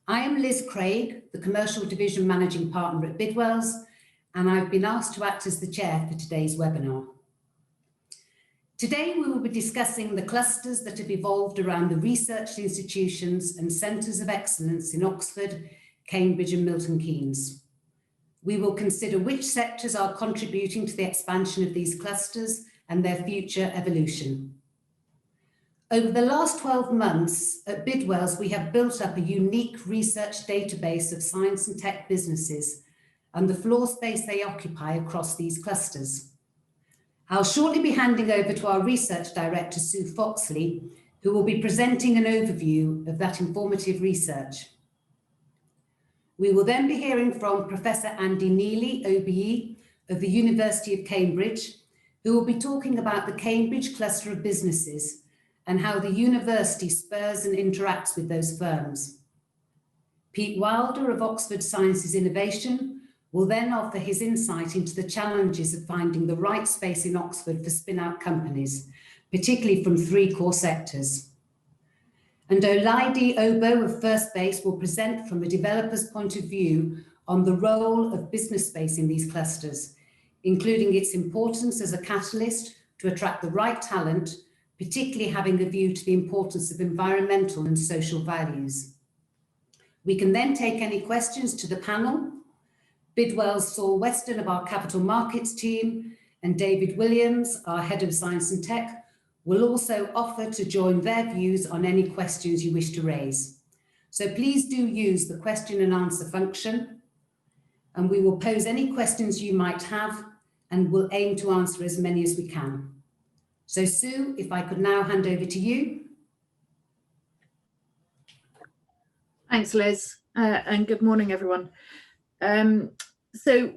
I am Liz Craig, the Commercial Division Managing Partner at Bidwells, and I've been asked to act as the chair for today's webinar. Today we will be discussing the clusters that have evolved around the research institutions and centres of excellence in Oxford, Cambridge and Milton Keynes. We will consider which sectors are contributing to the expansion of these clusters and their future evolution. Over the last 12 months at Bidwells, we have built up a unique research database of science and tech businesses and the floor space they occupy across these clusters. I'll shortly be handing over to our research director, Sue Foxley, who will be presenting an overview of that informative research. We will then be hearing from Professor Andy Neely, OBE, of the University of Cambridge, who will be talking about the Cambridge cluster of businesses and how the university spurs and interacts with those firms. Pete Wilder of Oxford Sciences Innovation will then offer his insight into the challenges of finding the right space in Oxford for spin-out companies, particularly from three core sectors. And Olaide Obo of First Base will present from a developer's point of view on the role of business space in these clusters, including its importance as a catalyst to attract the right talent, particularly having a view to the importance of environmental and social values. We can then take any questions to the panel. Bidwell's Saul Weston of our capital markets team and David Williams, our head of science and tech, will also offer to join their views on any questions you wish to raise. So please do use the question and answer function, and we will pose any questions you might have and will aim to answer as many as we can. So Sue, if I could now hand over to you. Thanks, Liz, and good morning, everyone. So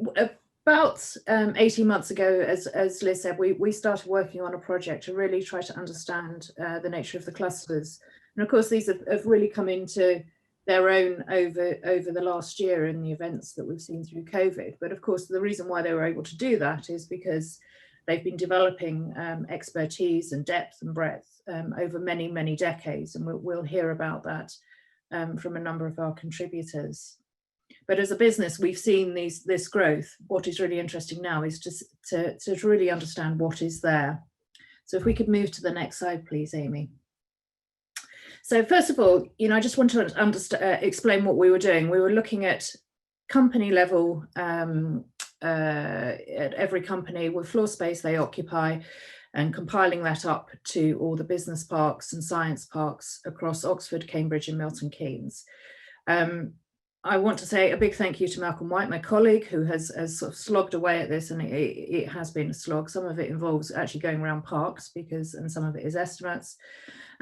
about 18 months ago, as Liz said, we started working on a project to really try to understand the nature of the clusters. And of course, these have really come into their own over the last year in the events that we've seen through COVID. But of course, the reason why they were able to do that is because they've been developing expertise and depth and breadth over many, many decades, and we'll hear about that from a number of our contributors. But as a business, we've seen this growth. What is really interesting now is to really understand what is there. So if we could move to the next slide, please, Amy. So first of all, I just want to explain what we were doing. We were looking at company level at every company with floor space they occupy and compiling that up to all the business parks and science parks across Oxford, Cambridge and Milton Keynes. I want to say a big thank you to Malcolm White, my colleague, who has sort of slogged away at this, and it has been a slog. Some of it involves actually going around parks and some of it is estimates.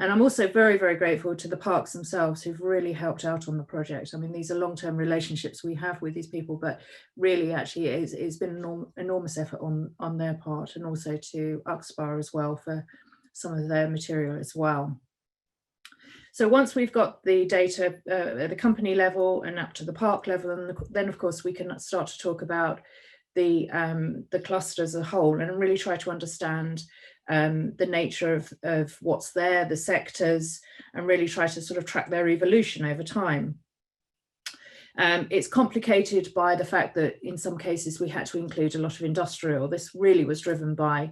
And I'm also very, very grateful to the parks themselves who've really helped out on the project. I mean, these are long-term relationships we have with these people, but really actually it's been an enormous effort on their part, and also to UXPAR as well for some of their material as well. So once we've got the data at the company level and up to the park level, and then of course we can start to talk about the cluster as a whole and really try to understand the nature of what's there, the sectors, and really try to sort of track their evolution over time. It's complicated by the fact that in some cases we had to include a lot of industrial. This really was driven by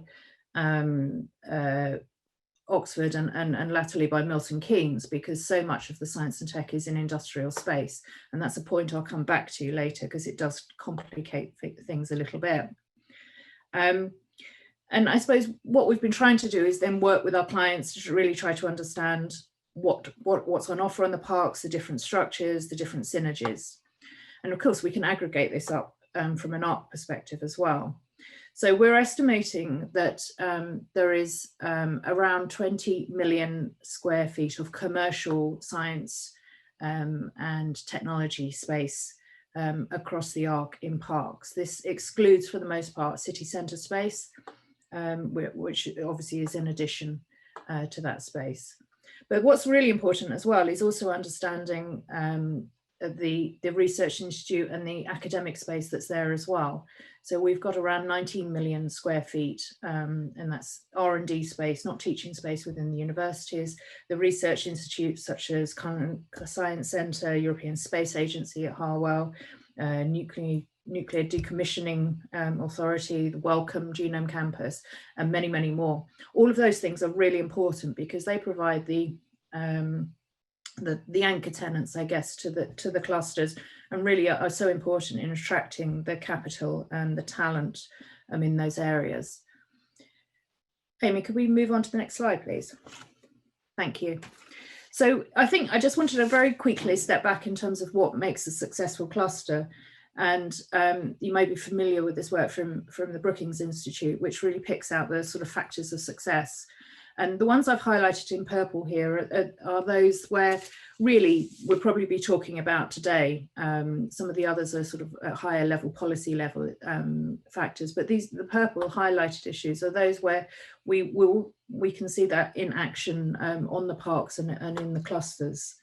Oxford and latterly by Milton Keynes, because so much of the science and tech is in industrial space. And that's a point I'll come back to later because it does complicate things a little bit. And I suppose what we've been trying to do is then work with our clients to really try to understand what's on offer on the parks, the different structures, the different synergies. And of course, we can aggregate this up from an art perspective as well. So we're estimating that there is around 20 million square feet of commercial science and technology space across the Arc in parks. This excludes, for the most part, city centre space, which obviously is in addition to that space. But what's really important as well is also understanding the Research Institute and the academic space that's there as well. So we've got around 19 million square feet, and that's R&D space, not teaching space within the universities. The research institutes such as Current Science Centre, European Space Agency at Harwell, Nuclear Decommissioning Authority, the Wellcome Genome Campus, and many, many more. All of those things are really important because they provide the anchor tenants, I guess, to the clusters, and really are so important in attracting the capital and the talent in those areas. Amy, could we move on to the next slide, please? Thank you. So I think I just wanted to very quickly step back in terms of what makes a successful cluster. And you may be familiar with this work from the Brookings Institute, which really picks out the sort of factors of success. And the ones I've highlighted in purple here are those where really we'll probably be talking about today. Some of the others are sort of at higher level, policy level factors, but the purple highlighted issues are those where we can see that in action on the parks and in the clusters.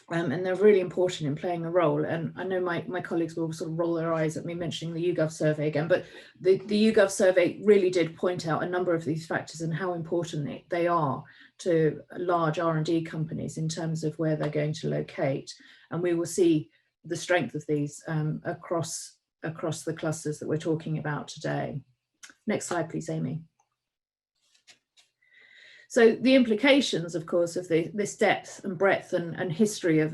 And they're really important in playing a role. And I know my colleagues will sort of roll their eyes at me mentioning the YouGov survey again, but the YouGov survey really did point out a number of these factors and how important they are to large R&D companies in terms of where they're going to locate. And we will see the strength of these across the clusters that we're talking about today. Next slide, please, Amy. So the implications, of course, of this depth and breadth and history of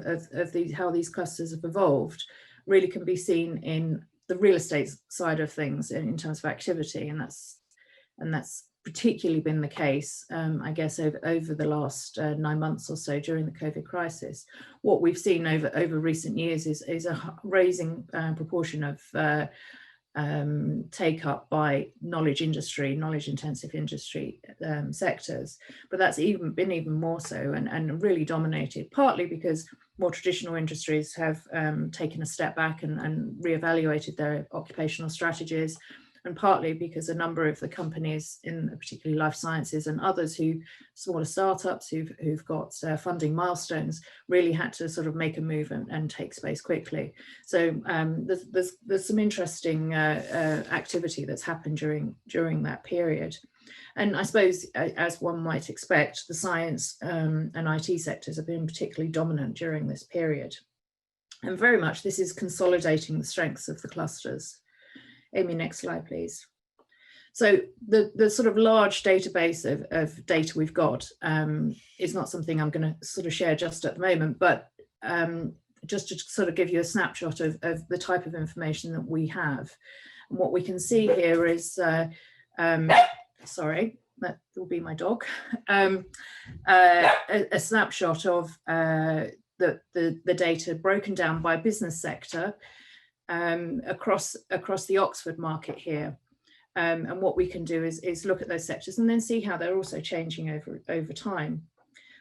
how these clusters have evolved really can be seen in the real estate side of things in terms of activity, and that's particularly been the case, I guess, over the last 9 months or so during the COVID crisis. What we've seen over recent years is a rising proportion of take up by knowledge intensive industry sectors, but that's been even more so and really dominated, partly because more traditional industries have taken a step back and reevaluated their occupational strategies, and partly because a number of the companies in particularly life sciences and others smaller startups who've got funding milestones really had to sort of make a move and take space quickly. So there's some interesting activity that's happened during that period. And I suppose, as one might expect, the science and IT sectors have been particularly dominant during this period. And very much this is consolidating the strengths of the clusters. Amy, next slide, please. So the sort of large database of data we've got is not something I'm going to sort of share just at the moment, but just to sort of give you a snapshot of the type of information that we have. And what we can see here is, sorry, that will be my dog, a snapshot of the data broken down by business sector across the Oxford market here. And what we can do is look at those sectors and then see how they're also changing over time.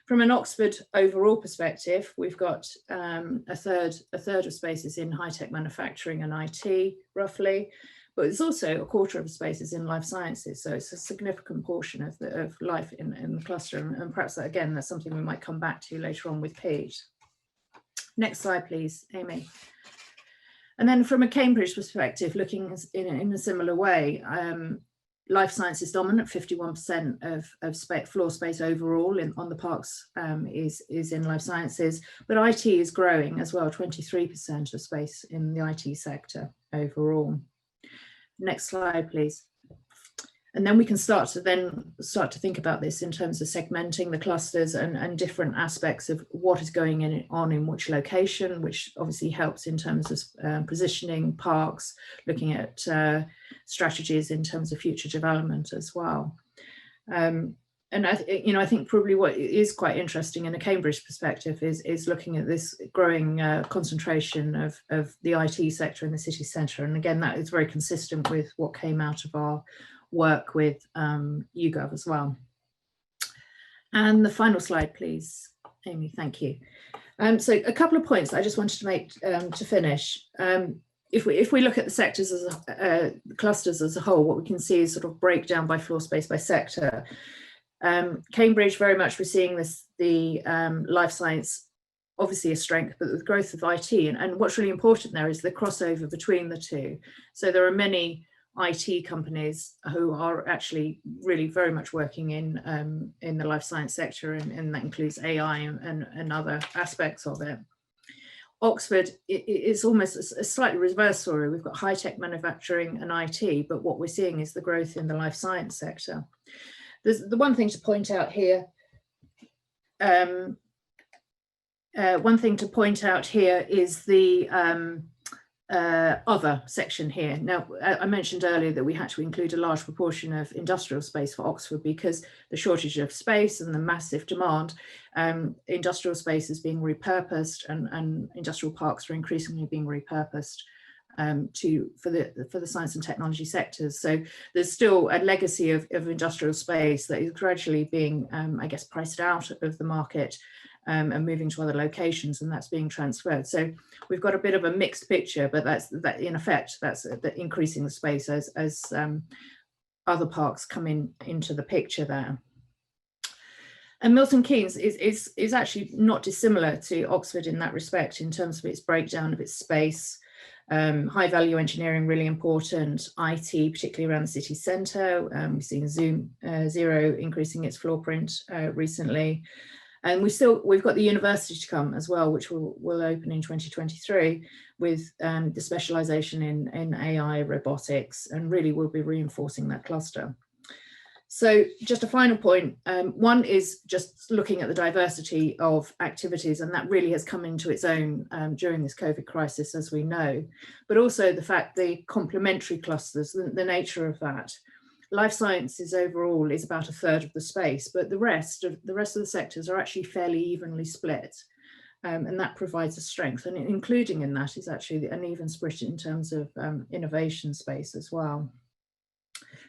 From an Oxford overall perspective, we've got a third of spaces in high-tech manufacturing and IT, roughly, but it's also a quarter of spaces in life sciences. So it's a significant portion of life in the cluster. And perhaps that, again, that's something we might come back to later on with Pete. Next slide, please, Amy. And then from a Cambridge perspective, looking in a similar way, life science is dominant, 51% of floor space overall on the parks is in life sciences, but IT is growing as well, 23% of space in the IT sector overall. Next slide, please. And then we can start to think about this in terms of segmenting the clusters and different aspects of what is going on in which location, which obviously helps in terms of positioning parks, looking at strategies in terms of future development as well. And I think probably what is quite interesting in a Cambridge perspective is looking at this growing concentration of the IT sector in the city centre. And again, that is very consistent with what came out of our work with YouGov as well. And the final slide, please, Amy, thank you. So a couple of points I just wanted to make to finish. If we look at the sectors as the clusters as a whole, what we can see is sort of breakdown by floor space by sector. Cambridge, very much we're seeing the life science obviously a strength, but the growth of IT. And what's really important there is the crossover between the two. So there are many IT companies who are actually really very much working in the life science sector, and that includes AI and other aspects of it. Oxford is almost a slightly reverse story. We've got high-tech manufacturing and IT, but what we're seeing is the growth in the life science sector. There's the one thing to point out here. Is the other section here. Now, I mentioned earlier that we had to include a large proportion of industrial space for Oxford because the shortage of space and the massive demand. Industrial space is being repurposed, and industrial parks are increasingly being repurposed for the science and technology sectors. So there's still a legacy of industrial space that is gradually being, I guess, priced out of the market and moving to other locations, and that's being transferred. So we've got a bit of a mixed picture, but that's in effect that's increasing the space as other parks come into the picture there. And Milton Keynes is actually not dissimilar to Oxford in that respect, in terms of its breakdown of its space. High value engineering, really important. IT, particularly around the city centre. We've seen Xero increasing its floor print recently. And we've got the university to come as well, which will open in 2023 with the specialisation in AI, robotics, and really will be reinforcing that cluster. So just a final point, one is just looking at the diversity of activities, and that really has come into its own during this COVID crisis, as we know, but also the fact the complementary clusters, the nature of that. Life sciences overall is about a third of the space, but the rest of the sectors are actually fairly evenly split. And that provides a strength, and including in that is actually an even split in terms of innovation space as well.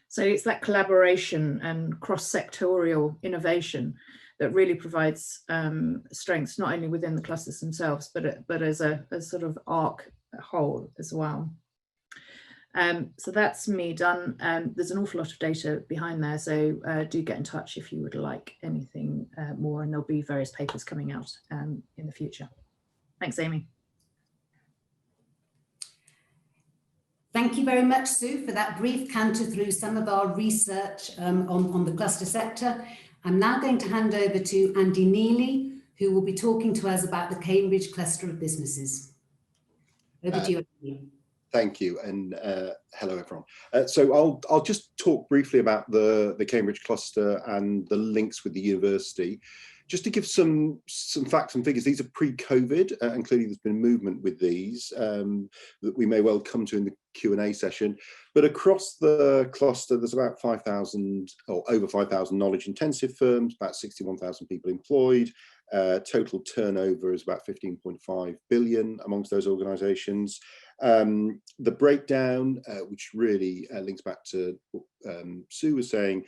So it's that collaboration and cross-sectorial innovation that really provides strengths, not only within the clusters themselves, but as a sort of arc whole as well. So that's me done. There's an awful lot of data behind there, so do get in touch if you would like anything more, and there'll be various papers coming out in the future. Thanks, Amy. Thank you very much, Sue, for that brief canter through some of our research on the cluster sector. I'm now going to hand over to Andy Neely, who will be talking to us about the Cambridge cluster of businesses. Over to you, Andy. Thank you, and hello everyone. So I'll just talk briefly about the Cambridge cluster and the links with the university. Just to give some facts and figures, these are pre-COVID, and clearly there's been movement with these that we may well come to in the Q&A session. But across the cluster, there's about 5,000 or over 5,000 knowledge-intensive firms, about 61,000 people employed. Total turnover is about 15.5 billion amongst those organisations. The breakdown, which really links back to what Sue was saying,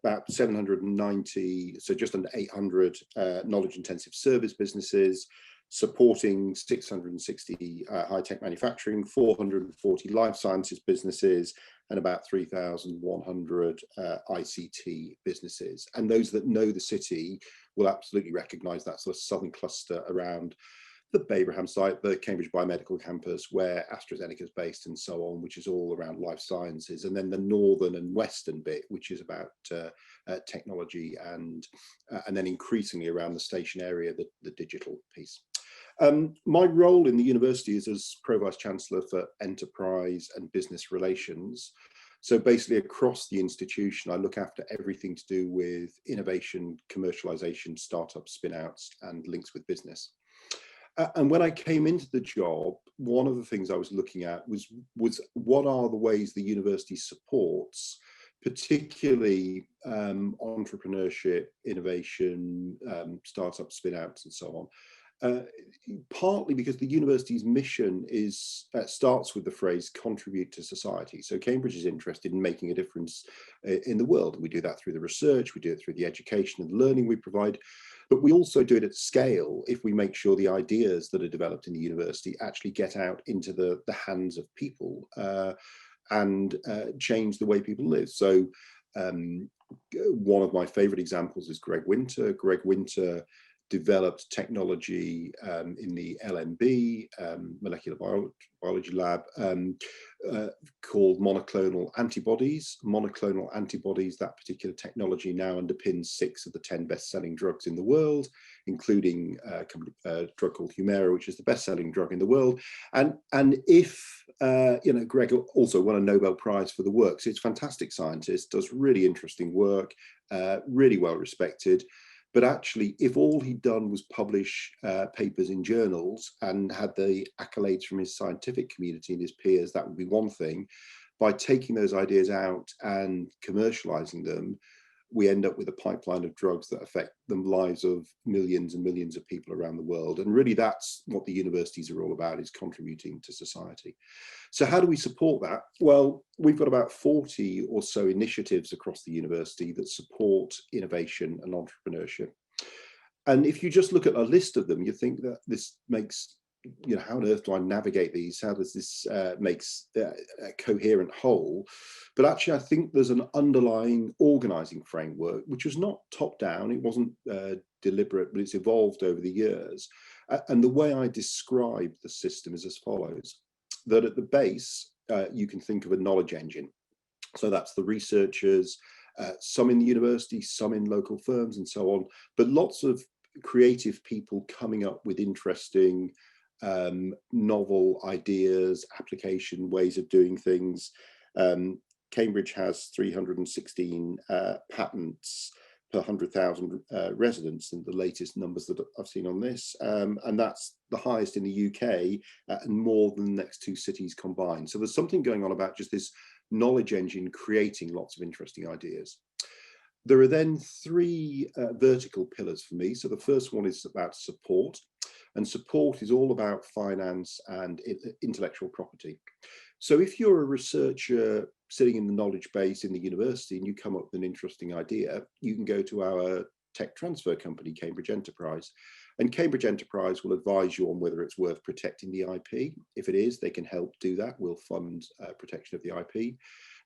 about 790, so just under 800 knowledge-intensive service businesses, supporting 660 high-tech manufacturing, 440 life sciences businesses, and about 3,100 ICT businesses. And those that know the city will absolutely recognise that sort of southern cluster around the Babraham site, the Cambridge Biomedical Campus, where AstraZeneca is based, and so on, which is all around life sciences, and then the northern and western bit, which is about technology, and then increasingly around the station area, the digital piece. My role in the university is as Pro-Vice Chancellor for Enterprise and Business Relations. So basically across the institution, I look after everything to do with innovation, commercialization, startup spin-outs, and links with business. And when I came into the job, one of the things I was looking at was what are the ways the university supports, particularly entrepreneurship, innovation, startup spin-outs, and so on. Partly because the university's mission starts with the phrase contribute to society. So Cambridge is interested in making a difference in the world. And we do that through the research, we do it through the education and learning we provide, but we also do it at scale if we make sure the ideas that are developed in the university actually get out into the hands of people and change the way people live. So one of my favorite examples is Greg Winter. Greg Winter developed technology in the LMB, molecular biology lab, called monoclonal antibodies. Monoclonal antibodies, that particular technology now underpins 6 of the 10 best-selling drugs in the world, including a drug called Humira, which is the best-selling drug in the world. And if, Greg also won a Nobel Prize for the work, so it's a fantastic scientist, does really interesting work, really well respected. But actually, if all he'd done was publish papers in journals and had the accolades from his scientific community and his peers, that would be one thing. By taking those ideas out and commercializing them, we end up with a pipeline of drugs that affect the lives of millions and millions of people around the world. And really, that's what the universities are all about, is contributing to society. So how do we support that? Well, we've got about 40 or so initiatives across the university that support innovation and entrepreneurship. And if you just look at a list of them, you think that this makes, how on earth do I navigate these? How does this makes a coherent whole? But actually, I think there's an underlying organizing framework, which was not top down. It wasn't deliberate, but it's evolved over the years. And the way I describe the system is as follows: that at the base, you can think of a knowledge engine. So that's the researchers, some in the university, some in local firms and so on, but lots of creative people coming up with interesting, novel ideas, application ways of doing things. Cambridge has 316 patents per 100,000 residents, and the latest numbers that I've seen on this, and that's the highest in the UK, and more than the next 2 cities combined. So there's something going on about just this knowledge engine creating lots of interesting ideas. There are then 3 vertical pillars for me. So the first one is about support, and support is all about finance and intellectual property. So if you're a researcher sitting in the knowledge base in the university and you come up with an interesting idea, you can go to our tech transfer company, Cambridge Enterprise, and Cambridge Enterprise will advise you on whether it's worth protecting the IP. If it is, they can help do that. We'll fund protection of the IP.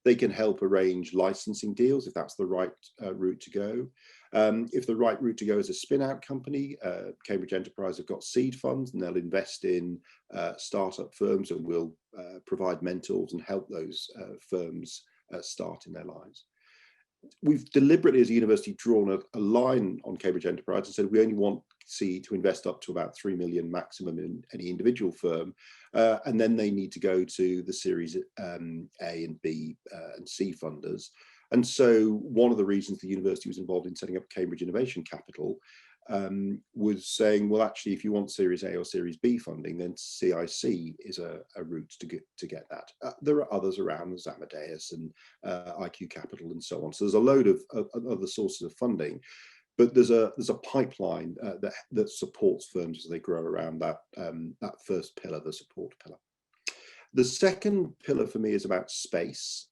They can help arrange licensing deals if that's the right route to go. If the right route to go is a spin-out company, Cambridge Enterprise have got seed funds and they'll invest in startup firms and will provide mentors and help those firms start in their lives. We've deliberately, as a university, drawn a line on Cambridge Enterprise and said we only want CE to invest up to about 3 million maximum in any individual firm, and then they need to go to the Series A and B and C funders. And so one of the reasons the university was involved in setting up Cambridge Innovation Capital was saying, well, actually, if you want Series A or Series B funding, then CIC is a route to get that. There are others around, there's Amadeus and IQ Capital and so on. So there's a load of other sources of funding, but there's a pipeline that supports firms as they grow around that first pillar, the support pillar. The second pillar for me is about space.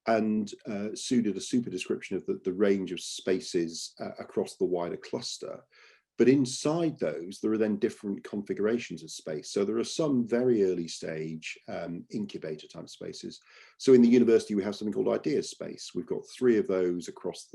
And Sue did a super description of the range of spaces across the wider cluster. But inside those, there are then different configurations of space. So there are some very early stage incubator type spaces. So in the university, we have something called Idea Space. We've got 3 of those across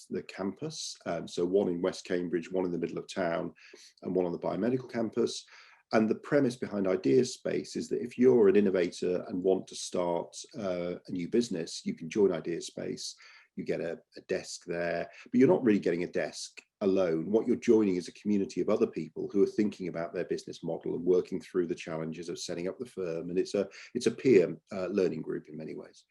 the campus. So one in West Cambridge, one in the middle of town, and one on the biomedical campus. And the premise behind Idea Space is that if you're an innovator and want to start a new business, you can join Idea Space. You get a desk there, but you're not really getting a desk alone. What you're joining is a community of other people who are thinking about their business model and working through the challenges of setting up the firm. And it's a peer learning group in many ways.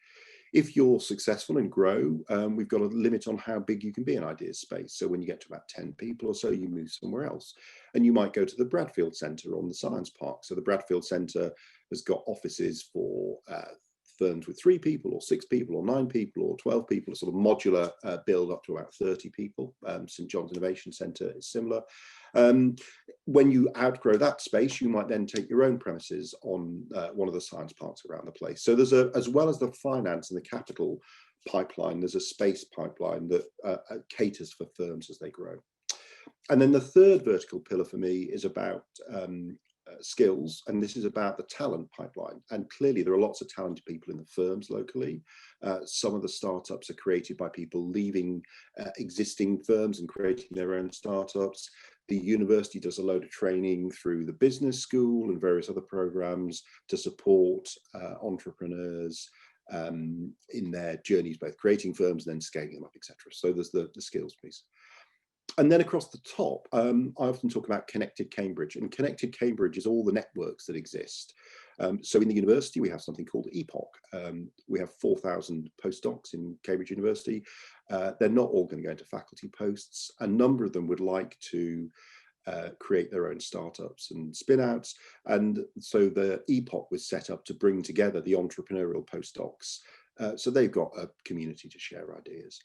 If you're successful and grow, we've got a limit on how big you can be in Idea Space. So when you get to about 10 people or so, you move somewhere else. And you might go to the Bradfield Centre on the Science Park. So the Bradfield Centre has got offices for firms with 3 people or 6 people or 9 people or 12 people, a sort of modular build up to about 30 people. St John's Innovation Centre is similar. When you outgrow that space, you might then take your own premises on one of the science parks around the place. So there's as well as the finance and the capital pipeline, there's a space pipeline that caters for firms as they grow. And then the third vertical pillar for me is about skills, and this is about the talent pipeline. And clearly there are lots of talented people in the firms locally. Some of the startups are created by people leaving existing firms and creating their own startups. The university does a load of training through the business school and various other programs to support entrepreneurs in their journeys, both creating firms and then scaling them up, etc. So there's the skills piece. And then across the top, I often talk about Connected Cambridge, and Connected Cambridge is all the networks that exist. So in the university, we have something called EPOC. We have 4,000 postdocs in Cambridge University. They're not all going to go into faculty posts. A number of them would like to create their own startups and spin-outs. And so the EPOC was set up to bring together the entrepreneurial postdocs. So they've got a community to share ideas.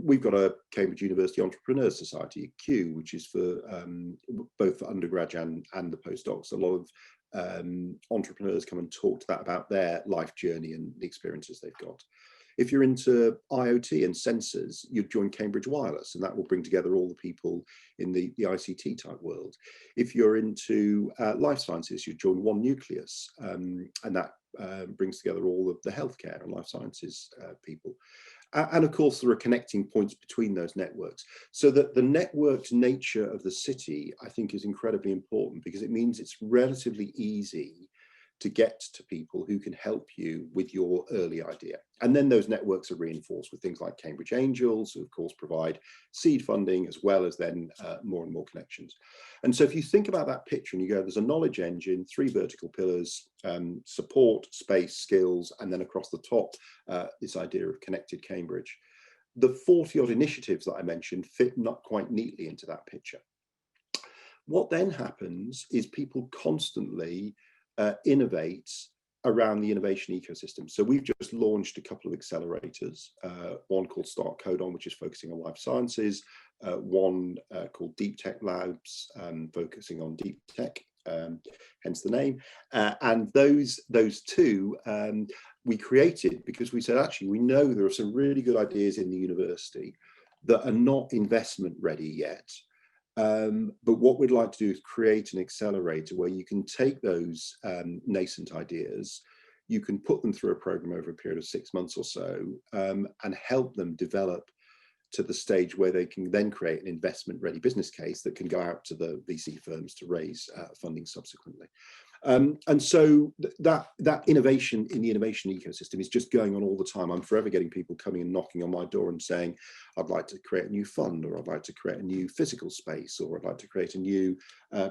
We've got a Cambridge University Entrepreneurs Society, CUE, which is for both for undergrad and the postdocs. A lot of entrepreneurs come and talk to that about their life journey and the experiences they've got. If you're into IoT and sensors, you'd join Cambridge Wireless, and that will bring together all the people in the ICT type world. If you're into life sciences, you'd join One Nucleus, and that brings together all of the healthcare and life sciences people. And of course, there are connecting points between those networks. So that the networked nature of the city, I think, is incredibly important, because it means it's relatively easy to get to people who can help you with your early idea. And then those networks are reinforced with things like Cambridge Angels, who of course provide seed funding, as well as then more and more connections. And so if you think about that picture and you go, there's a knowledge engine, 3 vertical pillars, support, space, skills, and then across the top, this idea of Connected Cambridge. The 40 odd initiatives that I mentioned fit not quite neatly into that picture. What then happens is people constantly innovate around the innovation ecosystem. So we've just launched a couple of accelerators, one called Start Code On, which is focusing on life sciences, one called Deep Tech Labs, focusing on deep tech, hence the name. And those two we created because we said, actually, we know there are some really good ideas in the university that are not investment ready yet. But what we'd like to do is create an accelerator where you can take those nascent ideas, you can put them through a program over a period of 6 months or so, and help them develop to the stage where they can then create an investment ready business case that can go out to the VC firms to raise funding subsequently. And so that innovation in the innovation ecosystem is just going on all the time. I'm forever getting people coming and knocking on my door and saying, I'd like to create a new fund, or I'd like to create a new physical space, or I'd like to create a new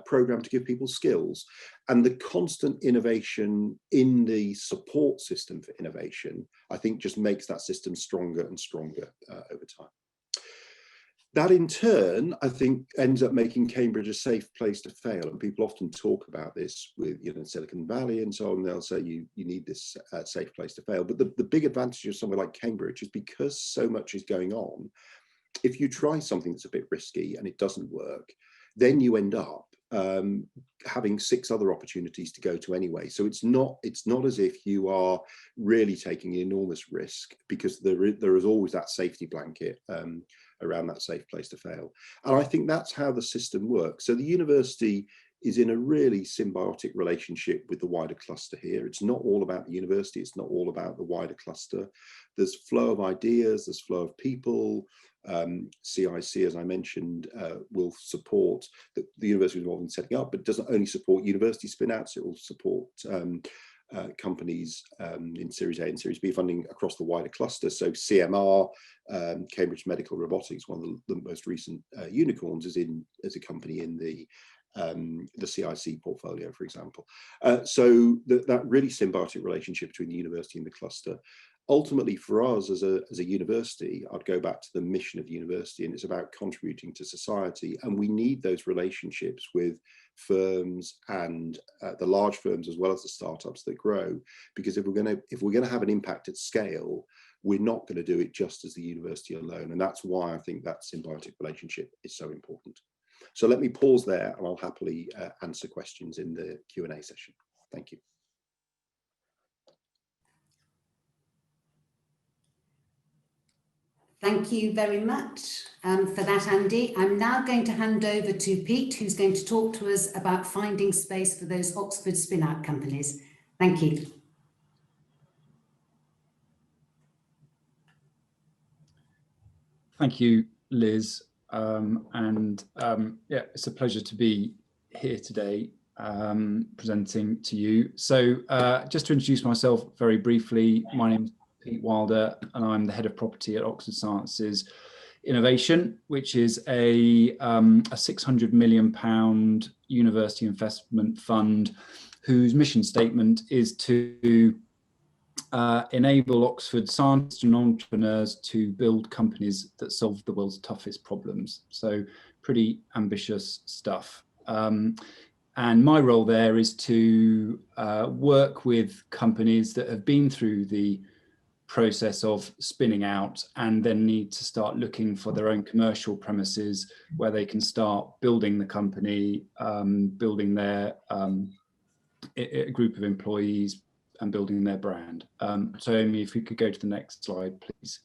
program to give people skills. And the constant innovation in the support system for innovation, I think, just makes that system stronger and stronger over time. That in turn, I think, ends up making Cambridge a safe place to fail. And people often talk about this with, Silicon Valley and so on. They'll say you need this safe place to fail. But the big advantage of somewhere like Cambridge is because so much is going on. If you try something that's a bit risky and it doesn't work, then you end up having 6 other opportunities to go to anyway. So it's not as if you are really taking an enormous risk, because there is always that safety blanket around that safe place to fail. And I think that's how the system works. So the university is in a really symbiotic relationship with the wider cluster here. It's not all about the university, it's not all about the wider cluster. There's flow of ideas, there's flow of people. CIC, as I mentioned, will support the university is involved in setting up, but it doesn't only support university spin-outs, it will support companies in Series A and Series B funding across the wider cluster. So CMR, Cambridge Medical Robotics, one of the most recent unicorns, is as a company in the CIC portfolio, for example. So that really symbiotic relationship between the university and the cluster. Ultimately, for us as a university, I'd go back to the mission of the university, and it's about contributing to society. And we need those relationships with firms and the large firms as well as the startups that grow, because if we're going to have an impact at scale, we're not going to do it just as the university alone. And that's why I think that symbiotic relationship is so important. So let me pause there, and I'll happily answer questions in the Q&A session. Thank you. Thank you very much for that, Andy. I'm now going to hand over to Pete, who's going to talk to us about finding space for those Oxford spin-out companies. Thank you. Thank you, Liz. Yeah, it's a pleasure to be here today presenting to you. So just to introduce myself very briefly, my name is Pete Wilder and I'm the head of property at Oxford Sciences Innovation, which is a £600 million university investment fund whose mission statement is to enable Oxford scientists and entrepreneurs to build companies that solve the world's toughest problems. So pretty ambitious stuff. And my role there is to work with companies that have been through the process of spinning out and then need to start looking for their own commercial premises where they can start building the company, building their a group of employees and building their brand. So Amy, if we could go to the next slide, please.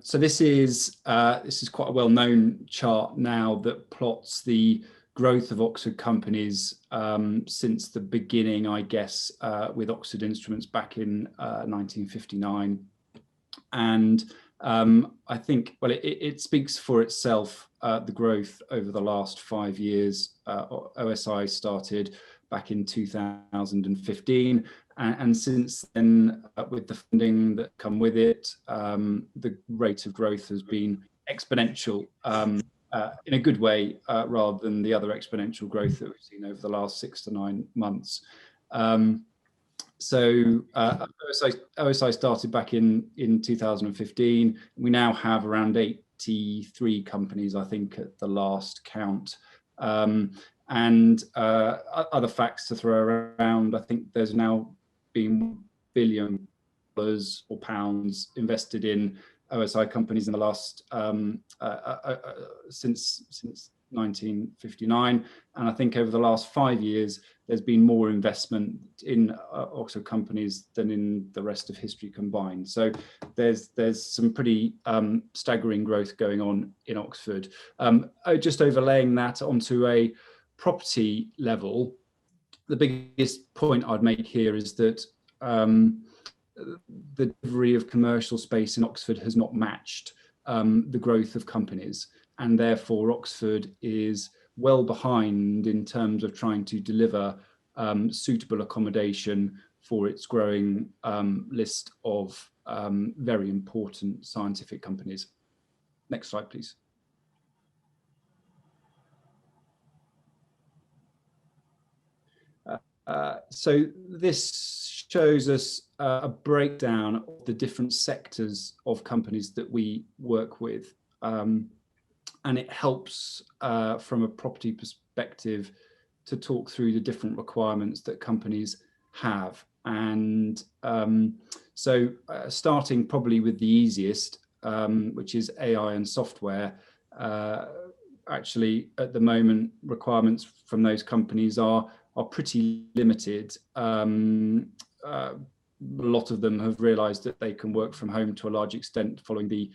So this is quite a well-known chart now that plots the growth of Oxford companies since the beginning, I guess, with Oxford Instruments back in 1959. And I think, well, it speaks for itself, the growth over the last 5 years. OSI started back in 2015. And since then, with the funding that come with it, the rate of growth has been exponential in a good way, rather than the other exponential growth that we've seen over the last 6 to 9 months. So OSI started back in 2015. We now have around 83 companies, I think, at the last count. And other facts to throw around, I think there's now been $1 billion or pounds invested in OSI companies in the last since 1959, and I think over the last 5 years there's been more investment in Oxford companies than in the rest of history combined. So there's some pretty staggering growth going on in Oxford. Just overlaying that onto a property level, the biggest point I'd make here is that the delivery of commercial space in Oxford has not matched the growth of companies, and therefore Oxford is well behind in terms of trying to deliver suitable accommodation for its growing list of very important scientific companies. Next slide, please. So this shows us a breakdown of the different sectors of companies that we work with. And it helps from a property perspective to talk through the different requirements that companies have. And so starting probably with the easiest, which is AI and software, actually at the moment requirements from those companies are pretty limited. A lot of them have realized that they can work from home to a large extent following the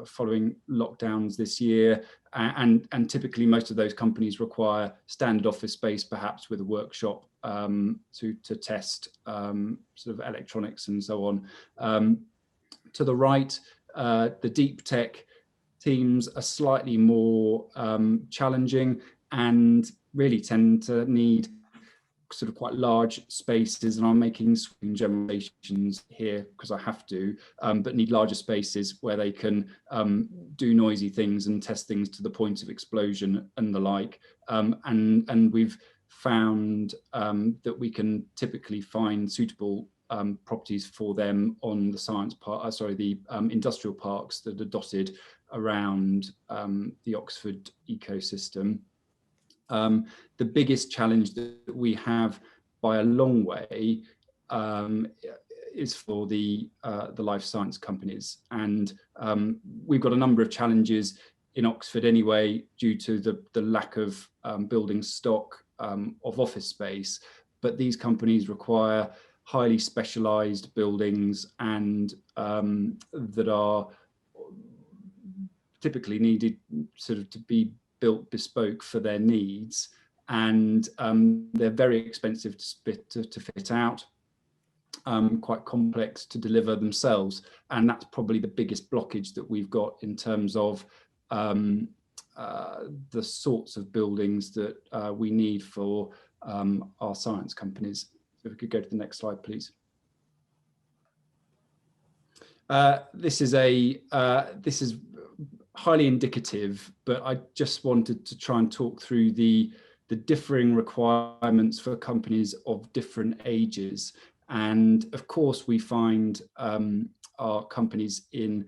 following lockdowns this year, and typically most of those companies require standard office space, perhaps with a workshop to test sort of electronics and so on. To the right, the deep tech teams are slightly more challenging and really tend to need sort of quite large spaces, and I'm making sweeping generalizations here because I have to, but need larger spaces where they can do noisy things and test things to the point of explosion and the like. And we've found that we can typically find suitable properties for them on the science park, the industrial parks that are dotted around the Oxford ecosystem. The biggest challenge that we have by a long way is for the life science companies, and we've got a number of challenges in Oxford anyway due to the lack of building stock of office space, but these companies require highly specialized buildings and that are typically needed sort of to be built bespoke for their needs, and they're very expensive to fit out. quite complex to deliver themselves, and that's probably the biggest blockage that we've got in terms of the sorts of buildings that we need for our science companies. So if we could go to the next slide, please. This is highly indicative, but I just wanted to try and talk through the differing requirements for companies of different ages. And of course, we find our companies in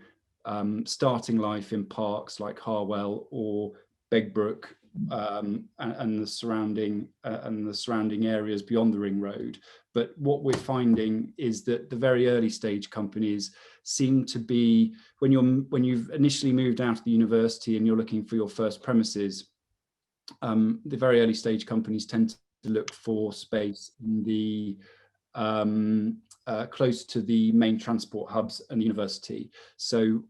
starting life in parks like Harwell or Begbrook and the surrounding areas beyond the ring road. But what we're finding is that the very early stage companies seem to be, when you've initially moved out of the university and you're looking for your first premises, the very early stage companies tend to look for space in the close to the main transport hubs and the university. So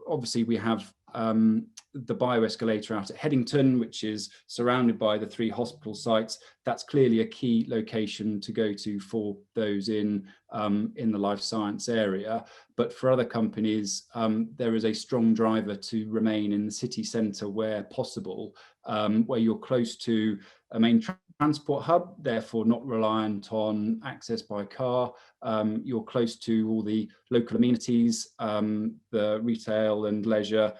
obviously we have the bioescalator out at Headington, which is surrounded by the 3 hospital sites. That's clearly a key location to go to for those in the life science area. But for other companies, there is a strong driver to remain in the city centre where possible, where you're close to a main transport hub, therefore not reliant on access by car. You're close to all the local amenities, the retail and leisure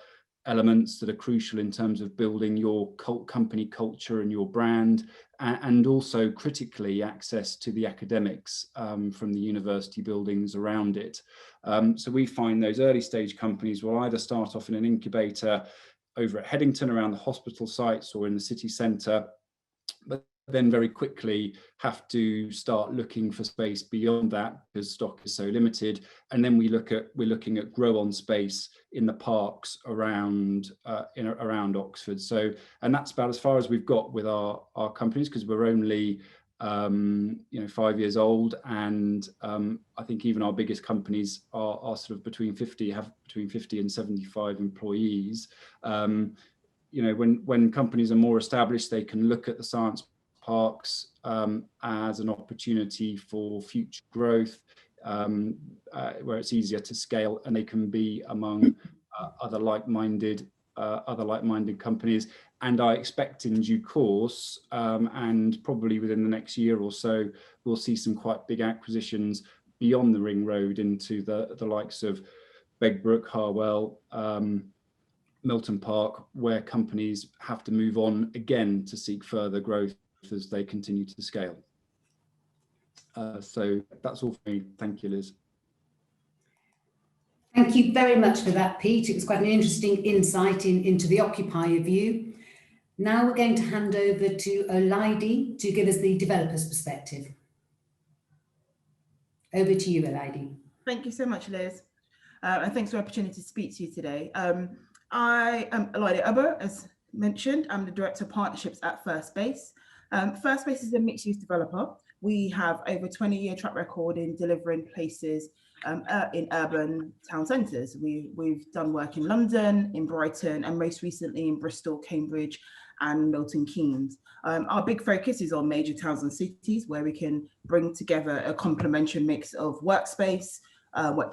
elements that are crucial in terms of building your company culture and your brand, and also critically access to the academics from the university buildings around it. So we find those early stage companies will either start off in an incubator over at Headington around the hospital sites or in the city centre, but then very quickly have to start looking for space beyond that because stock is so limited. And then we're looking at grow on space in the parks around Oxford. So, and that's about as far as we've got with our companies, because we're only 5 years old, and I think even our biggest companies are sort of between 50 and 75 employees. When companies are more established, they can look at the science parks as an opportunity for future growth, where it's easier to scale, and they can be among other like-minded companies. And I expect in due course, and probably within the next year or so, we'll see some quite big acquisitions beyond the ring road into the likes of Begbrook, Harwell, Milton Park, where companies have to move on again to seek further growth as they continue to scale. So that's all for me. Thank you, Liz. Thank you very much for that, Pete. It was quite an interesting insight into the occupier view. Now we're going to hand over to Olaide to give us the developer's perspective. Over to you, Olaide. Thank you so much, Liz. And thanks for the opportunity to speak to you today. I am Olaide Abo, as mentioned. I'm the Director of Partnerships at First Space. First Space is a mixed-use developer. We have over 20-year track record in delivering places in urban town centres. We've done work in London, in Brighton, and most recently in Bristol, Cambridge, and Milton Keynes. Our big focus is on major towns and cities where we can bring together a complementary mix of workspace,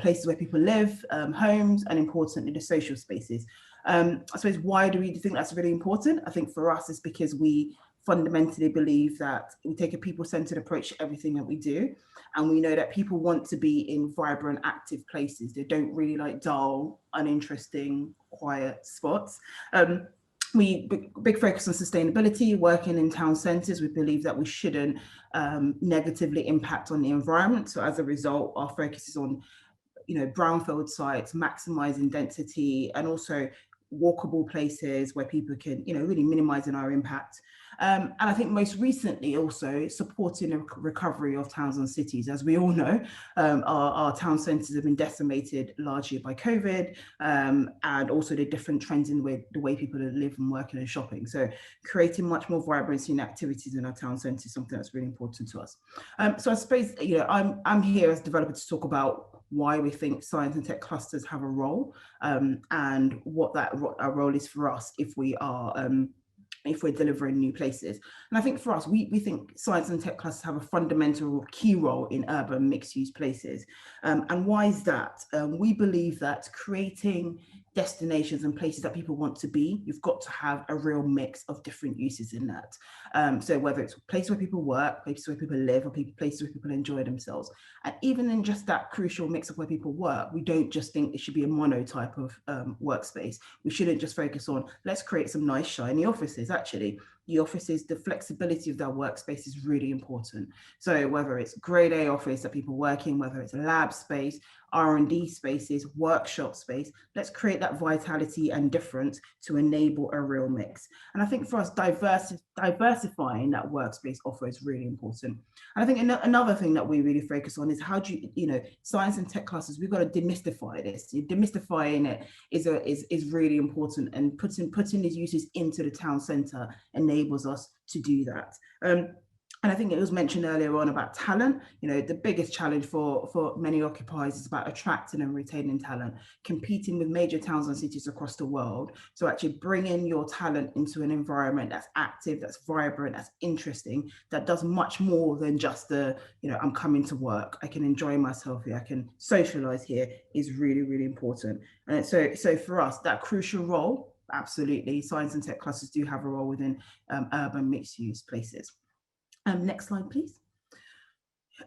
places where people live, homes, and importantly, the social spaces. I suppose, why do we think that's really important? I think for us, it's because we fundamentally believe that we take a people-centered approach to everything that we do. And we know that people want to be in vibrant, active places. They don't really like dull, uninteresting, quiet spots. We big focus on sustainability, working in town centres. We believe that we shouldn't negatively impact on the environment. So as a result, our focus is on, brownfield sites, maximising density, and also walkable places where people can, really minimising our impact. And I think most recently also supporting the recovery of towns and cities. As we all know, our town centres have been decimated largely by COVID, and also the different trends in the way people live and working and shopping. So creating much more vibrancy and activities in our town centres is something that's really important to us. So I suppose, I'm here as a developer to talk about why we think science and tech clusters have a role, and what our role is for us if we are if we're delivering new places. And I think for us, we think science and tech clusters have a fundamental key role in urban mixed use places. And why is that? We believe that creating destinations and places that people want to be, you've got to have a real mix of different uses in that. So whether it's places where people work, places where people live, or places where people enjoy themselves. And even in just that crucial mix of where people work, we don't just think it should be a mono type of workspace. We shouldn't just focus on, let's create some nice shiny offices. Actually, the offices, the flexibility of their workspace is really important. So whether it's grade A office that people work in, whether it's a lab space, R&D spaces, workshop space, let's create that vitality and difference to enable a real mix. And I think for us, diversifying that workspace offer is really important. And I think another thing that we really focus on is how do you, science and tech clusters, we've got to demystify this. Demystifying it is really important, and putting these uses into the town centre enables us to do that. And I think it was mentioned earlier on about talent. The biggest challenge for many occupiers is about attracting and retaining talent, competing with major towns and cities across the world. So actually bringing your talent into an environment that's active, that's vibrant, that's interesting, that does much more than just I'm coming to work, I can enjoy myself here, I can socialize here, is really, really important. And so for us, that crucial role, absolutely, science and tech clusters do have a role within urban mixed use places. Next slide, please.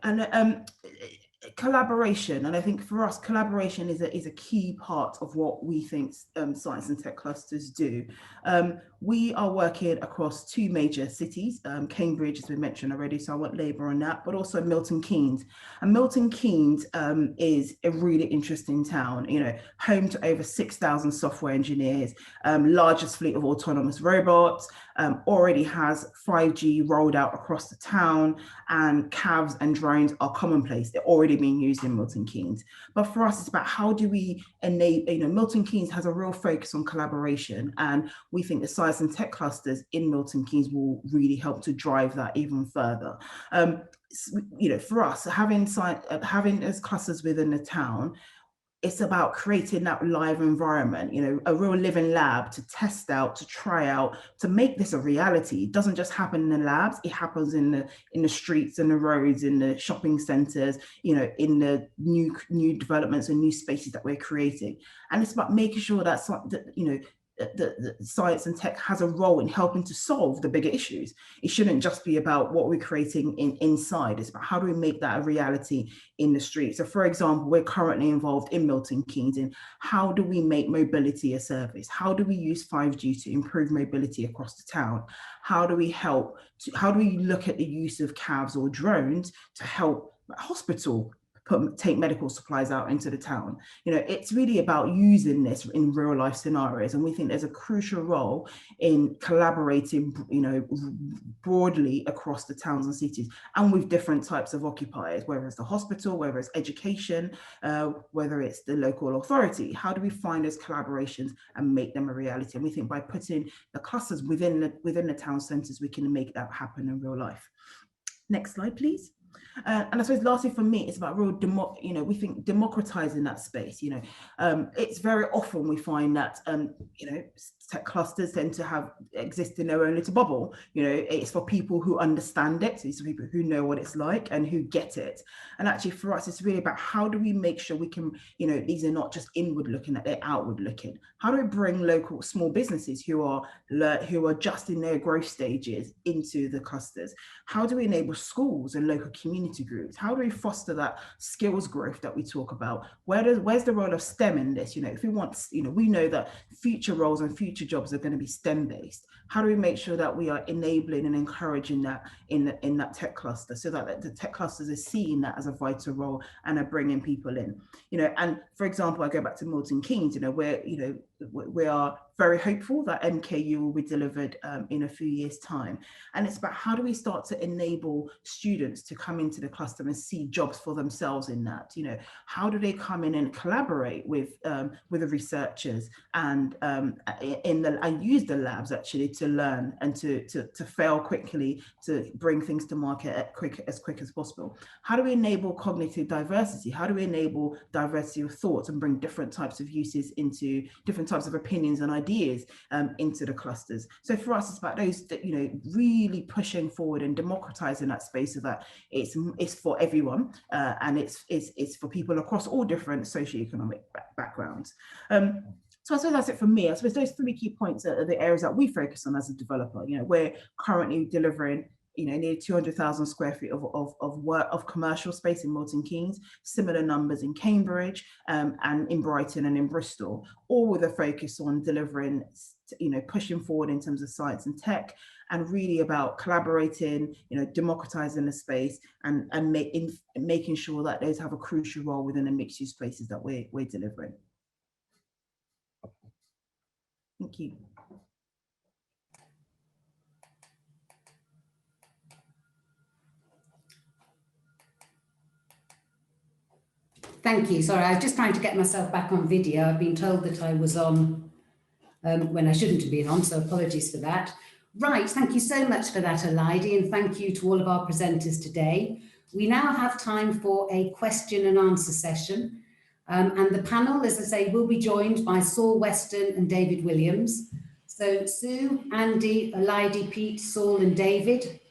And collaboration, and I think for us, collaboration is a key part of what we think science and tech clusters do. We are working across two major cities, Cambridge, as we mentioned already, so I won't labour on that, but also Milton Keynes. And Milton Keynes is a really interesting town, home to over 6,000 software engineers, largest fleet of autonomous robots, already has 5G rolled out across the town, and CAVs and drones are commonplace. They're already being used in Milton Keynes. But for us, it's about how do we enable, Milton Keynes has a real focus on collaboration, and we think the science and tech clusters in Milton Keynes will really help to drive that even further. For us, having those clusters within the town, it's about creating that live environment, a real living lab to test out, to try out, to make this a reality. It doesn't just happen in the labs, it happens in the streets and the roads, in the shopping centres, in the new developments and new spaces that we're creating. And it's about making sure that the science and tech has a role in helping to solve the bigger issues. It shouldn't just be about what we're creating inside. It's about how do we make that a reality in the street. So for example, we're currently involved in Milton Keynes in how do we make mobility a service? How do we use 5G to improve mobility across the town? How do we look at the use of CAVs or drones to help a hospital take medical supplies out into the town? It's really about using this in real life scenarios, and we think there's a crucial role in collaborating broadly across the towns and cities, and with different types of occupiers, whether it's the hospital, whether it's education, whether it's the local authority. How do we find those collaborations and make them a reality? And we think by putting the clusters within the town centres, we can make that happen in real life. Next slide, please. And I suppose lastly for me, it's about real, we think democratizing that space. It's very often we find that, tech clusters tend to exist in their own little bubble. It's for people who understand it. So it's for people who know what it's like and who get it. And actually for us, it's really about how do we make sure we can, these are not just inward looking, that they're outward looking. How do we bring local small businesses who are just in their growth stages into the clusters? How do we enable schools and local community groups? How do we foster that skills growth that we talk about? Where's the role of STEM in this? If we want, we know that future roles and future jobs are going to be STEM based. How do we make sure that we are enabling and encouraging that in that tech cluster, so that the tech clusters are seeing that as a vital role and are bringing people in? And for example, I go back to Milton Keynes, where we are very hopeful that MKU will be delivered in a few years' time. And it's about how do we start to enable students to come into the cluster and see jobs for themselves in that? How do they come in and collaborate with the researchers and use the labs actually to learn and to fail quickly, to bring things to market as quick as possible? How do we enable cognitive diversity? How do we enable diversity of thoughts and bring different types of uses into different types of opinions and ideas into the clusters? So for us, it's about those that, really pushing forward and democratizing that space so that it's for everyone, and it's for people across all different socioeconomic backgrounds. So I suppose that's it from me. I suppose those 3 key points are the areas that we focus on as a developer. We're currently delivering near 200,000 square feet of commercial space in Milton Keynes, similar numbers in Cambridge, and in Brighton and in Bristol, all with a focus on delivering, pushing forward in terms of science and tech, and really about collaborating, democratizing the space and making sure that those have a crucial role within the mixed use spaces that we're delivering. Thank you. Thank you. Sorry, I was just trying to get myself back on video. I've been told that I was on when I shouldn't have been on, so apologies for that. Right, thank you so much for that, Elidie, and thank you to all of our presenters today. We now have time for a question and answer session. And the panel, as I say, will be joined by Saul Weston and David Williams. So Sue, Andy, Elidie, Pete, Saul and David.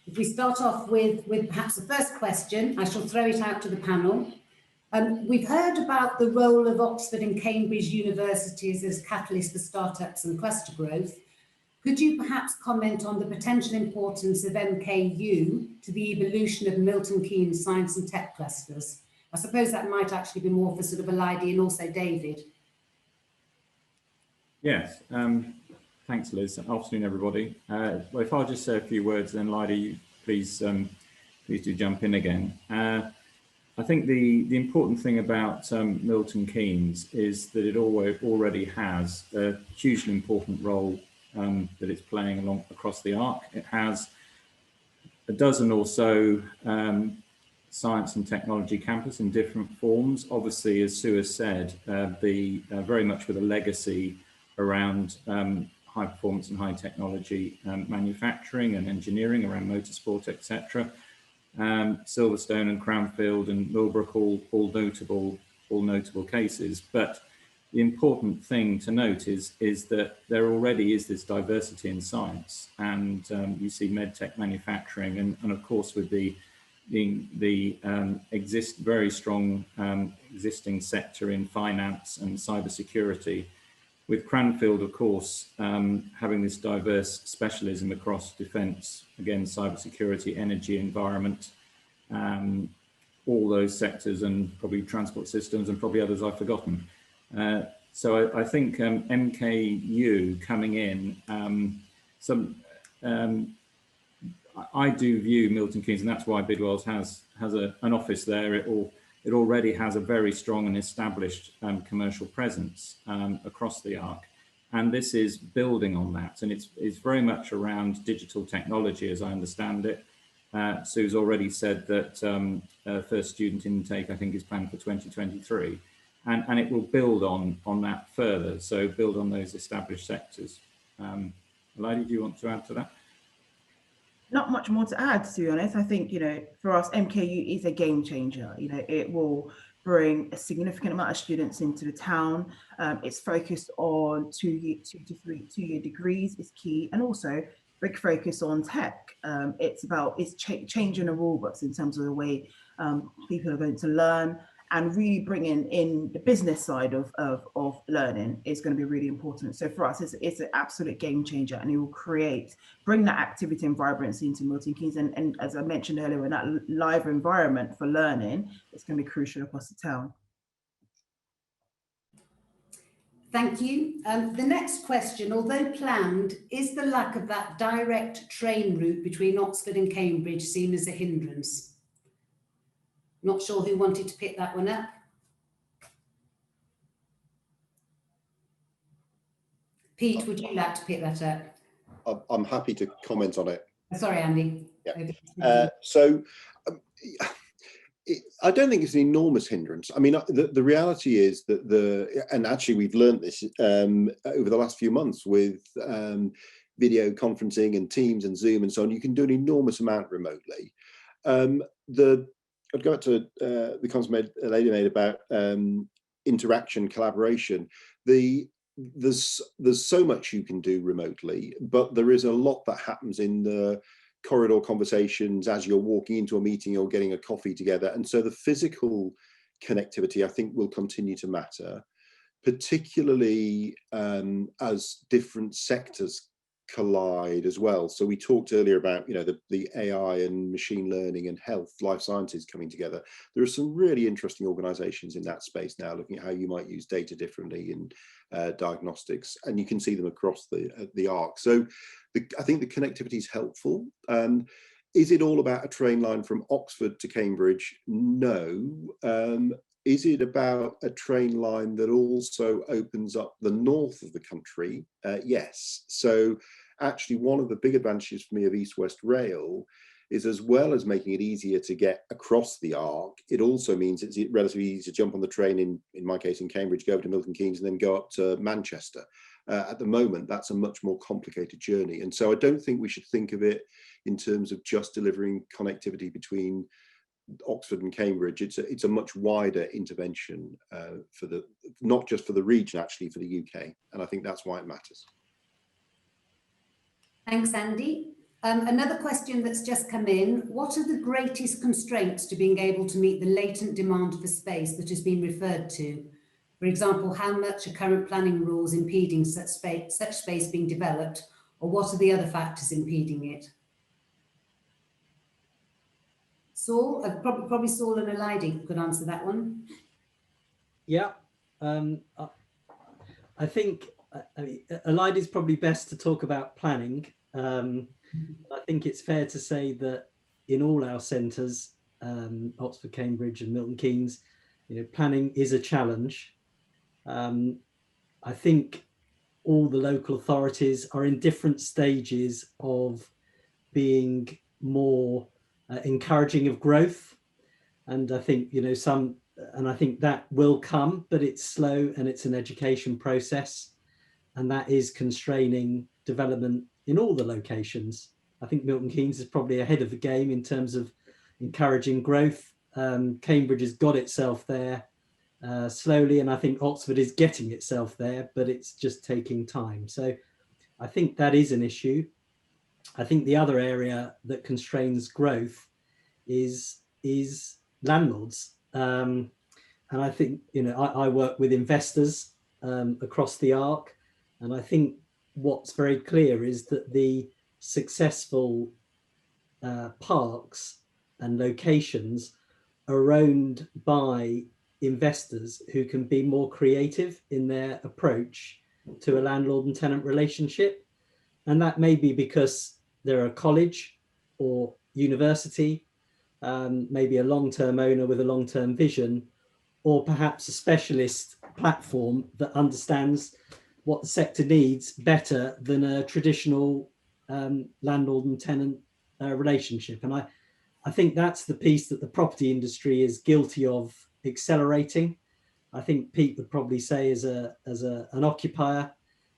If we start off with perhaps the first question, I shall throw it out to the panel. We've heard about the role of Oxford and Cambridge universities as catalysts for startups and cluster growth. Could you perhaps comment on the potential importance of MKU to the evolution of Milton Keynes science and tech clusters? I suppose that might actually be more for sort of Elidie and also David. Yes, thanks, Liz. Afternoon, everybody. Well, if I'll just say a few words, then Elidie, please do jump in again. I think the important thing about Milton Keynes is that it already has a hugely important role that it's playing across the arc. It has a dozen or so science and technology campus in different forms. Obviously, as Sue has said, very much with a legacy around high performance and high technology manufacturing and engineering around motorsport, etc. Silverstone and Cranfield and Millbrook, all notable cases. But the important thing to note is that there already is this diversity in science, and you see medtech manufacturing, and of course with the very strong existing sector in finance and cybersecurity. With Cranfield, of course, having this diverse specialism across defence, again, cybersecurity, energy, environment, all those sectors, and probably transport systems, and probably others I've forgotten. So I think MKU coming in, I do view Milton Keynes, and that's why Bidwells has an office there. It already has a very strong and established commercial presence across the arc, and this is building on that. And it's very much around digital technology, as I understand it. Sue's already said that first student intake, I think, is planned for 2023, and it will build on that further. So build on those established sectors. Elidie, do you want to add to that? Not much more to add, to be honest. I think, for us, MKU is a game changer. It will bring a significant amount of students into the town. It's focused on two-year degrees is key, and also big focus on tech. It's changing the rule books in terms of the way people are going to learn, and really bringing in the business side of learning is going to be really important. So for us, it's an absolute game changer, and it will bring that activity and vibrancy into Milton Keynes. And as I mentioned earlier, in that live environment for learning, it's going to be crucial across the town. Thank you. The next question, although planned, is the lack of that direct train route between Oxford and Cambridge seen as a hindrance? Not sure who wanted to pick that one up. Pete, would you like to pick that up? I'm happy to comment on it. Sorry, Andy. Yeah. I don't think it's an enormous hindrance. I mean, the reality is that and actually we've learned this over the last few months with video conferencing and Teams and Zoom and so on. You can do an enormous amount remotely. I'd go back to the comment Lady made about interaction, collaboration. There's so much you can do remotely, but there is a lot that happens in the corridor conversations as you're walking into a meeting or getting a coffee together. And so the physical connectivity, I think, will continue to matter, particularly as different sectors collide as well. So we talked earlier about, you know, the AI and machine learning and health, life sciences coming together. There are some really interesting organizations in that space now looking at how you might use data differently in diagnostics, and you can see them across the arc. So I think the connectivity is helpful. Is it all about a train line from Oxford to Cambridge? No. Is it about a train line that also opens up the north of the country? Yes. So actually, one of the big advantages for me of East West Rail is, as well as making it easier to get across the arc, it also means it's relatively easy to jump on the train, in my case in Cambridge, go over to Milton Keynes and then go up to Manchester. At the moment, that's a much more complicated journey. And so I don't think we should think of it in terms of just delivering connectivity between Oxford and Cambridge. It's a much wider intervention for not just for the region, actually for the UK. And I think that's why it matters. Thanks, Andy. Another question that's just come in: what are the greatest constraints to being able to meet the latent demand for space that has been referred to? For example, how much are current planning rules impeding such space being developed, or what are the other factors impeding it? Saul, probably Saul and Elidie could answer that one. Yeah, I think Elidie's probably best to talk about planning. I think it's fair to say that in all our centres, Oxford, Cambridge and Milton Keynes, you know, planning is a challenge. I think all the local authorities are in different stages of being more encouraging of growth, and I think, you know, I think that will come, but it's slow and it's an education process, and that is constraining development in all the locations. I think Milton Keynes is probably ahead of the game in terms of encouraging growth. Cambridge has got itself there slowly, and I think Oxford is getting itself there, but it's just taking time. So I think that is an issue. I think the other area that constrains growth is landlords. And I think, you know, I work with investors across the arc, and I think what's very clear is that the successful parks and locations are owned by investors who can be more creative in their approach to a landlord and tenant relationship. And that may be because they're a college or university, maybe a long-term owner with a long-term vision, or perhaps a specialist platform that understands what the sector needs better than a traditional landlord and tenant relationship. And I think that's the piece that the property industry is guilty of accelerating. I think Pete would probably say as an occupier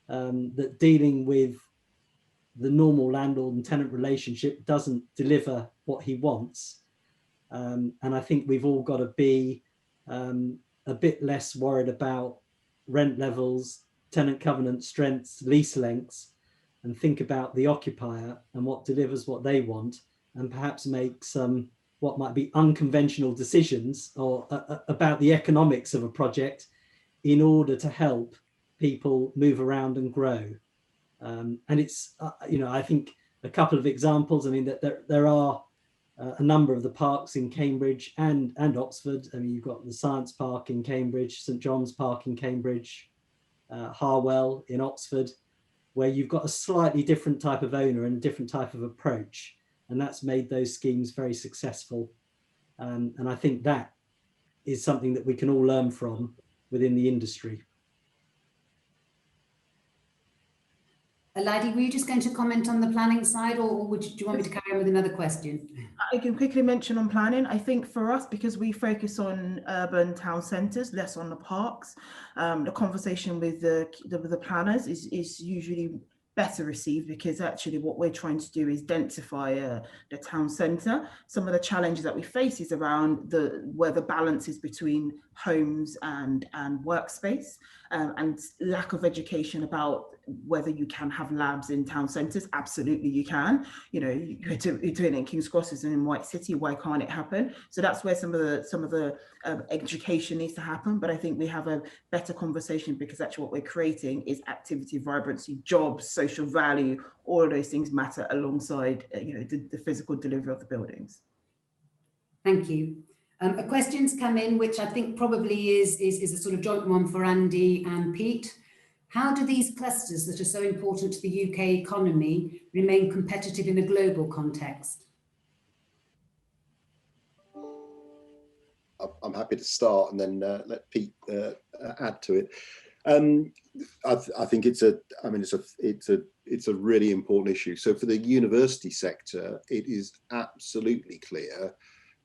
that dealing with the normal landlord and tenant relationship doesn't deliver what he wants. And I think we've all got to be a bit less worried about rent levels, tenant covenant strengths, lease lengths, and think about the occupier and what delivers what they want, and perhaps make some what might be unconventional decisions or about the economics of a project in order to help people move around and grow. And it's, you know, I think a couple of examples. I mean, that there are a number of the parks in Cambridge and Oxford. I mean, you've got the Science Park in Cambridge, St John's Park in Cambridge, Harwell in Oxford, where you've got a slightly different type of owner and a different type of approach. And that's made those schemes very successful. And I think that is something that we can all learn from within the industry. Elidie, were you just going to comment on the planning side, or do you want me to carry on with another question? I can quickly mention on planning. I think for us, because we focus on urban town centres, less on the parks, the conversation with the planners is usually better received, because actually what we're trying to do is densify the town centre. Some of the challenges that we face is around where the balance is between homes and workspace, and lack of education about whether you can have labs in town centres. Absolutely you can. You know, you're doing it in King's Cross, is in White City, why can't it happen? So that's where some of the education needs to happen. But I think we have a better conversation, because actually what we're creating is activity, vibrancy, jobs, social value. All of those things matter alongside the physical delivery of the buildings. Thank you. A question's come in, which I think probably is a sort of joint one for Andy and Pete. How do these clusters that are so important to the UK economy remain competitive in a global context? I'm happy to start and then let Pete add to it. I think it's a really important issue. So for the university sector, it is absolutely clear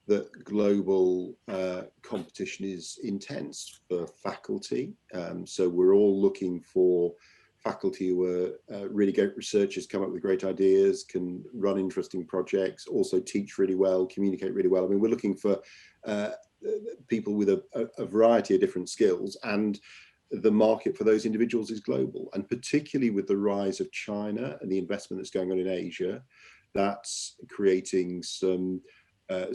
that global competition is intense for faculty. So we're all looking for faculty who are really great researchers, come up with great ideas, can run interesting projects, also teach really well, communicate really well. I mean, we're looking for people with a variety of different skills, and the market for those individuals is global. And particularly with the rise of China and the investment that's going on in Asia, that's creating some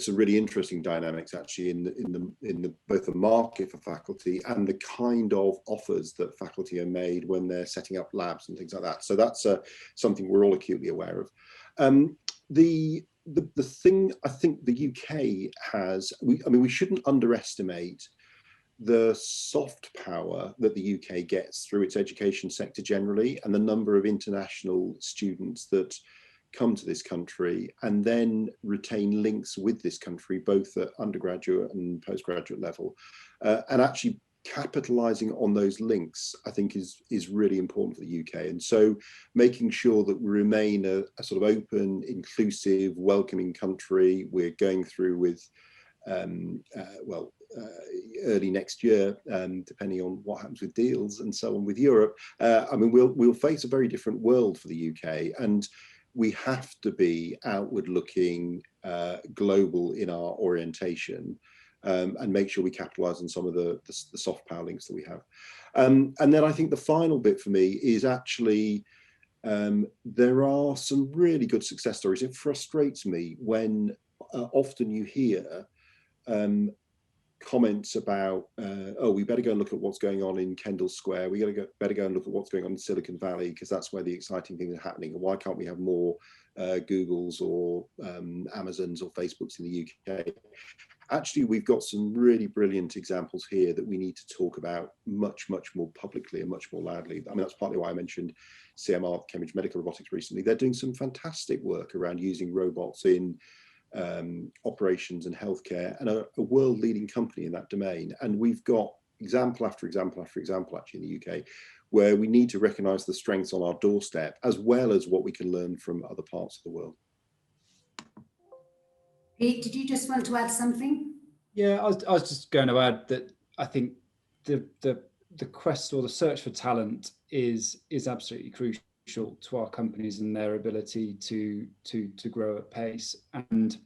really interesting dynamics actually in both the market for faculty and the kind of offers that faculty are made when they're setting up labs and things like that. So that's something we're all acutely aware of. The thing I think the UK has, we shouldn't underestimate the soft power that the UK gets through its education sector generally, and the number of international students that come to this country and then retain links with this country, both at undergraduate and postgraduate level. And actually capitalizing on those links, I think is really important for the UK. And so making sure that we remain a sort of open, inclusive, welcoming country. We're going through with, early next year, depending on what happens with deals and so on with Europe, we'll face a very different world for the UK. And we have to be outward looking, global in our orientation, and make sure we capitalize on some of the soft power links that we have. And then I think the final bit for me is actually, there are some really good success stories. It frustrates me when often you hear comments about, we better go and look at what's going on in Kendall Square. Better go and look at what's going on in Silicon Valley, because that's where the exciting things are happening. And why can't we have more Googles or Amazons or Facebooks in the UK? Actually, we've got some really brilliant examples here that we need to talk about much, much more publicly and much more loudly. I mean, that's partly why I mentioned CMR, Cambridge Medical Robotics, recently. They're doing some fantastic work around using robots in operations and healthcare, and a world-leading company in that domain. And we've got example after example after example actually in the UK, where we need to recognise the strengths on our doorstep, as well as what we can learn from other parts of the world. Pete, did you just want to add something? Yeah, I was just going to add that I think the quest or the search for talent is absolutely crucial to our companies and their ability to grow at pace. And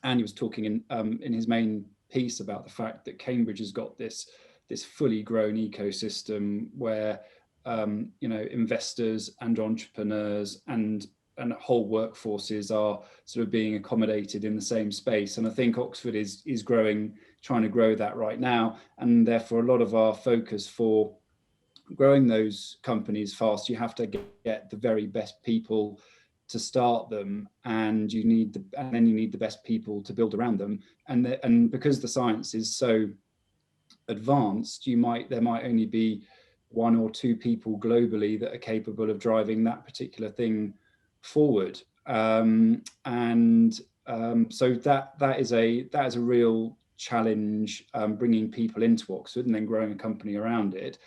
Andy was talking in his main piece about the fact that Cambridge has got this fully grown ecosystem where investors and entrepreneurs and whole workforces are sort of being accommodated in the same space. And I think Oxford is trying to grow that right now, and therefore a lot of our focus for growing those companies fast, you have to get the very best people to start them, and then you need the best people to build around them. And because the science is so advanced, there might only be one or two people globally that are capable of driving that particular thing forward. So that is a real challenge, bringing people into Oxford and then growing a company around it.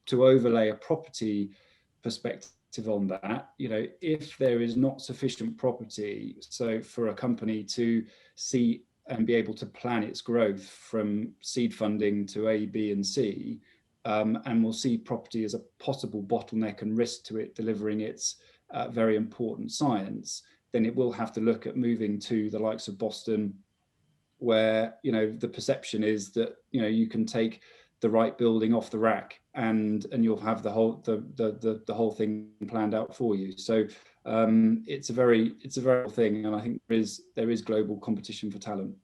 To overlay a property perspective on that, if there is not sufficient property, so for a company to see and be able to plan its growth from seed funding to A, B, and C, and will see property as a possible bottleneck and risk to it delivering its very important science, then it will have to look at moving to the likes of Boston, where, you know, the perception is that, you know, you can take the right building off the rack and you'll have the whole thing planned out for you. So it's a very thing, and I think there is global competition for talent.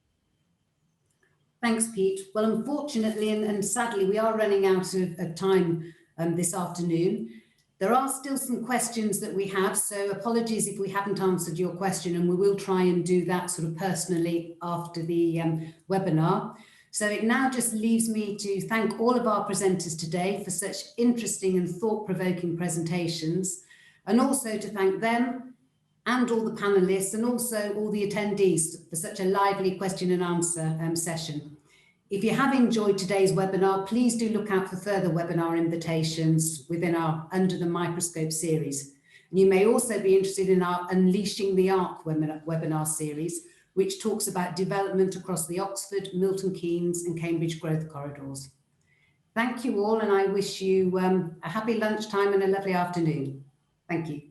Thanks, Pete. Well, unfortunately and sadly, we are running out of time this afternoon. There are still some questions that we have, so apologies if we haven't answered your question, and we will try and do that sort of personally after the webinar. So it now just leaves me to thank all of our presenters today for such interesting and thought-provoking presentations, and also to thank them and all the panelists and also all the attendees for such a lively question and answer session. If you have enjoyed today's webinar, please do look out for further webinar invitations within our Under the Microscope series. And you may also be interested in our Unleashing the Arc webinar series, which talks about development across the Oxford, Milton Keynes and Cambridge growth corridors. Thank you all, and I wish you a happy lunchtime and a lovely afternoon. Thank you.